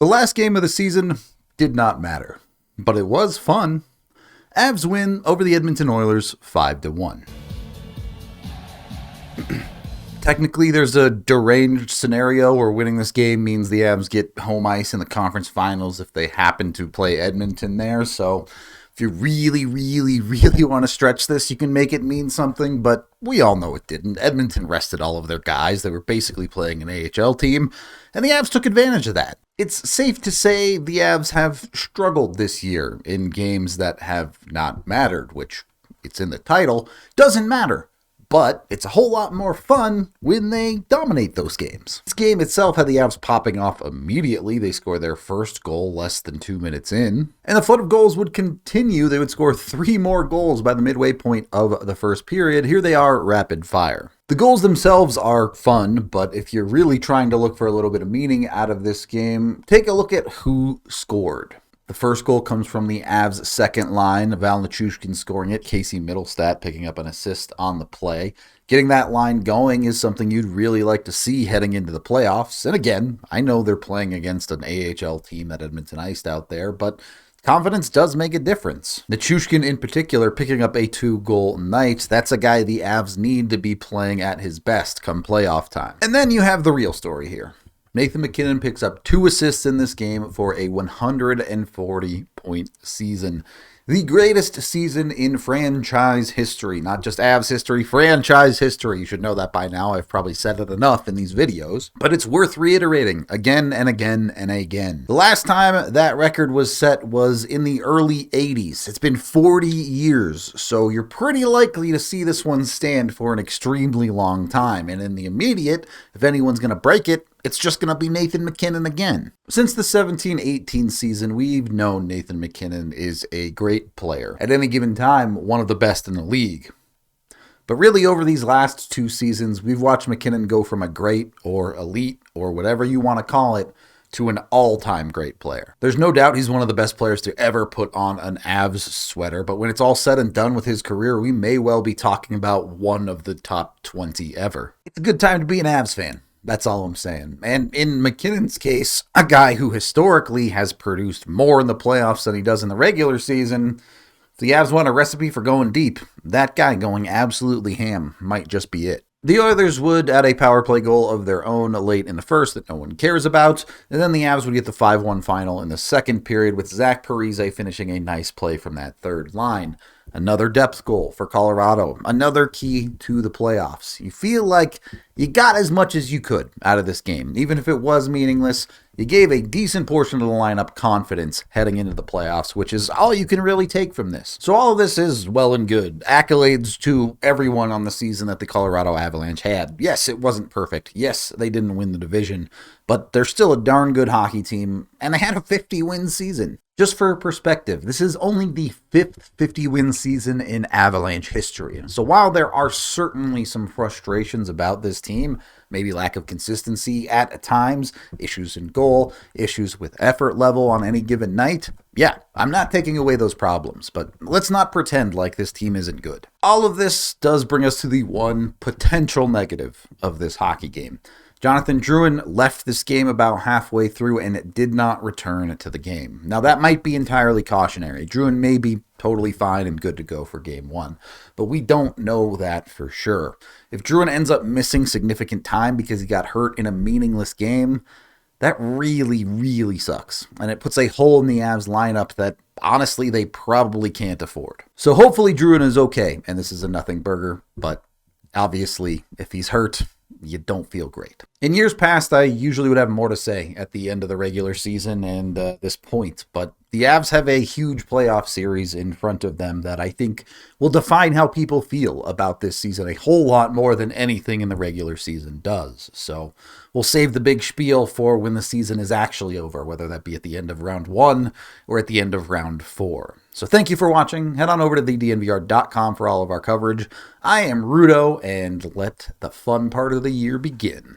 The last game of the season did not matter, but it was fun. Avs win over the Edmonton Oilers 5-1. Technically, there's a deranged scenario where winning this game means the Avs get home ice in the conference finals if they happen to play Edmonton there. So if you really want to stretch this, you can make it mean something, but we all know it didn't. Edmonton rested all of their guys. They were basically playing an AHL team, and the Avs took advantage of that. It's safe to say the Avs have struggled this year in games that have not mattered, which it's in the title, doesn't matter. But it's a whole lot more fun when they dominate those games. This game itself had the Avs popping off immediately. They score their first goal less than 2 minutes in. And the flood of goals would continue. They would score 3 more goals by the midway point of the first period. Here they are, rapid fire. The goals themselves are fun, but if you're really trying to look for a little bit of meaning out of this game, take a look at who scored. The first goal comes from the Avs' second line, Avalanche scoring it, Casey Middlestat picking up an assist on the play. Getting that line going is something you'd really like to see heading into the playoffs. And again, I know they're playing against an AHL team that Edmonton iced out there, but confidence does make a difference. Nichushkin in particular picking up a 2-goal night. That's a guy the Avs need to be playing at his best come playoff time. And then you have the real story here. Nathan MacKinnon picks up 2 assists in this game for a 140-point season. The greatest season in franchise history. Not just Avs history, franchise history. You should know that by now. I've probably said it enough in these videos. But it's worth reiterating again and again and again. The last time that record was set was in the early 80s. It's been 40 years, so you're pretty likely to see this one stand for an extremely long time. And in the immediate, if anyone's going to break it, it's just going to be Nathan MacKinnon again. Since the 17-18 season, we've known Nathan MacKinnon is a great player. At any given time, one of the best in the league. But really, over these last 2 seasons, we've watched MacKinnon go from a great or elite or whatever you want to call it to an all-time great player. There's no doubt he's one of the best players to ever put on an Avs sweater, but when it's all said and done with his career, we may well be talking about one of the top 20 ever. It's a good time to be an Avs fan. That's all I'm saying. And in MacKinnon's case, a guy who historically has produced more in the playoffs than he does in the regular season, if the Avs want a recipe for going deep, that guy going absolutely ham might just be it. The Oilers would add a power play goal of their own late in the first that no one cares about, and then the Avs would get the 5-1 final in the second period with Zach Parise finishing a nice play from that third line. Another depth goal for Colorado, another key to the playoffs. You feel like you got as much as you could out of this game. Even if it was meaningless, you gave a decent portion of the lineup confidence heading into the playoffs, which is all you can really take from this. So all of this is well and good. Accolades to everyone on the season that the Colorado Avalanche had. Yes, it wasn't perfect. Yes, they didn't win the division, but they're still a darn good hockey team, and they had a 50-win season. Just for perspective, this is only the 5th 50-win season in Avalanche history. So while there are certainly some frustrations about this team, maybe lack of consistency at times, issues in goal, issues with effort level on any given night, yeah, I'm not taking away those problems, but let's not pretend like this team isn't good. All of this does bring us to the one potential negative of this hockey game. Jonathan Drouin left this game about halfway through and did not return to the game. Now, that might be entirely cautionary. Drouin may be totally fine and good to go for Game 1, but we don't know that for sure. If Drouin ends up missing significant time because he got hurt in a meaningless game, that really sucks. And it puts a hole in the Avs lineup that, honestly, they probably can't afford. So hopefully Drouin is okay, and this is a nothing burger, but obviously, if he's hurt, you don't feel great. In years past, I usually would have more to say at the end of the regular season and this point, but the Avs have a huge playoff series in front of them that I think will define how people feel about this season a whole lot more than anything in the regular season does. So we'll save the big spiel for when the season is actually over, whether that be at the end of round 1 or at the end of round 4. So thank you for watching. Head on over to thednvr.com for all of our coverage. I am Rudo, and let the fun part of the year begin.